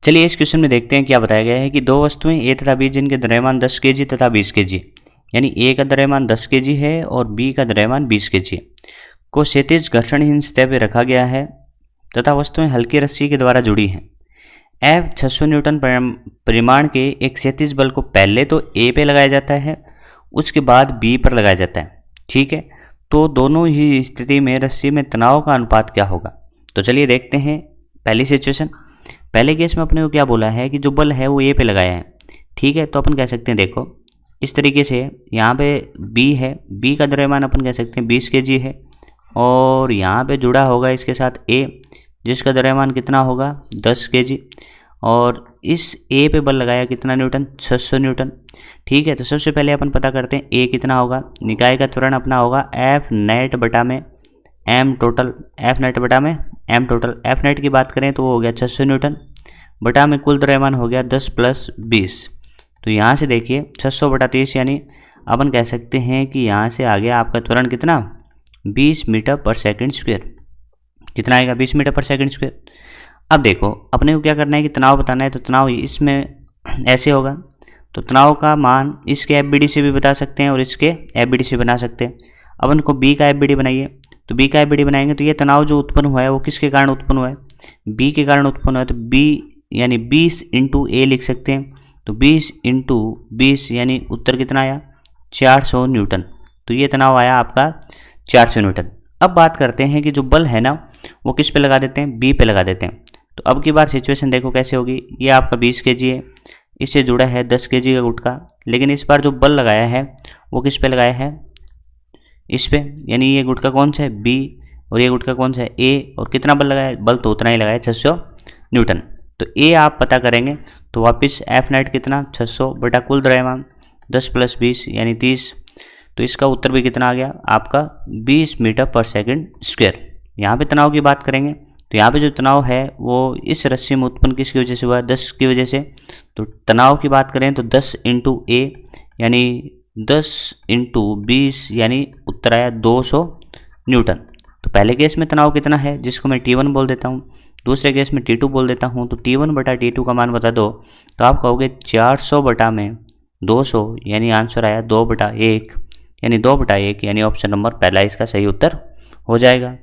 चलिए इस क्वेश्चन में देखते हैं क्या बताया गया है कि दो वस्तुएं ए तथा बी जिनके द्रव्यमान 10 kg तथा 20 kg, यानी ए का द्रव्यमान 10 kg है और बी का द्रव्यमान 20 kg को क्षैतिज घर्षणहीन सतह पर रखा गया है तथा वस्तुएं हल्की रस्सी के द्वारा जुड़ी हैं। F 600 न्यूटन परिमाण के एक क्षैतिज बल को पहले तो ए पे लगाया जाता है, उसके बाद बी पर लगाया जाता है। ठीक है, तो दोनों ही स्थिति में रस्सी में तनाव का अनुपात क्या होगा। तो चलिए देखते हैं पहली सिचुएशन। पहले केस में अपने को क्या बोला है कि जो बल है वो ए पे लगाया है। ठीक है, तो अपन कह सकते हैं देखो इस तरीके से यहाँ पे बी है, बी का द्रव्यमान अपन कह सकते हैं 20 kg है और यहाँ पे जुड़ा होगा इसके साथ ए जिसका द्रव्यमान कितना होगा 10 kg और इस ए पे बल लगाया कितना न्यूटन 600 न्यूटन। ठीक है, तो सबसे पहले अपन पता करते हैं ए कितना होगा। निकाय का त्वरण अपना होगा एफ नेट बटा में एम टोटल, एफ नेट बटा में एम टोटल। एफ नेट की बात करें तो वो हो गया 600 न्यूटन बटा में कुल द्रव्यमान हो गया 10 + 20। तो यहाँ से देखिए 600 बटा 30 यानी अपन कह सकते हैं कि यहाँ से आ गया आपका त्वरण कितना 20 मीटर पर सेकंड स्क्वायर। कितना आएगा 20 मीटर पर सेकंड स्क्वायर। अब देखो अपने को क्या करना है कि तनाव बताना है, तो तनाव इसमें ऐसे होगा, तो तनाव का मान इसके एफ से भी बता सकते हैं और इसके एफ से बना सकते हैं। अब उनको बी का एफ बनाइए, तो बी का एफ बनाएंगे तो ये तनाव जो उत्पन्न हुआ है वो किसके कारण उत्पन्न हुआ है, बी के कारण उत्पन्न हुआ है। तो बी यानी 20 × ए लिख सकते हैं, तो 20 × 20 यानी उत्तर कितना आया 400 न्यूटन। तो ये तनाव आया आपका 400 न्यूटन। अब बात करते हैं कि जो बल है ना वो किस पे लगा देते हैं, बी पे लगा देते हैं। तो अब की बार सिचुएशन देखो कैसे होगी। ये आपका 20 kg है, इससे जुड़ा है 10 kg का गुटका, लेकिन इस बार जो बल लगाया है वो किस पे लगाया है, इस पे, यानी ये गुटका कौन सा है बी और ये गुटका कौन सा है ए। और कितना बल लगाया, बल तो उतना ही लगाया 600 न्यूटन। तो ए आप पता करेंगे तो वापस एफ नेट कितना 600 बटा कुल द्रव्यमान 10 + 20 यानी 30। तो इसका उत्तर भी कितना आ गया आपका 20 मीटर पर सेकंड स्क्वायर। यहाँ पे तनाव की बात करेंगे तो यहाँ पे जो तनाव है वो इस रस्सी में उत्पन्न किसकी वजह से हुआ है 10 की वजह से। तो तनाव की बात करें तो 10 × ए यानी 10 × 20 यानी उत्तर आया 200 न्यूटन। तो पहले केस में तनाव कितना है जिसको मैं T1 बोल देता हूँ, दूसरे केस में T2 बोल देता हूँ। तो T1 बटा T2 का मान बता दो तो आप कहोगे 400 बटा में 200 यानी आंसर आया 2/1 यानी 2/1 यानी ऑप्शन नंबर पहला इसका सही उत्तर हो जाएगा।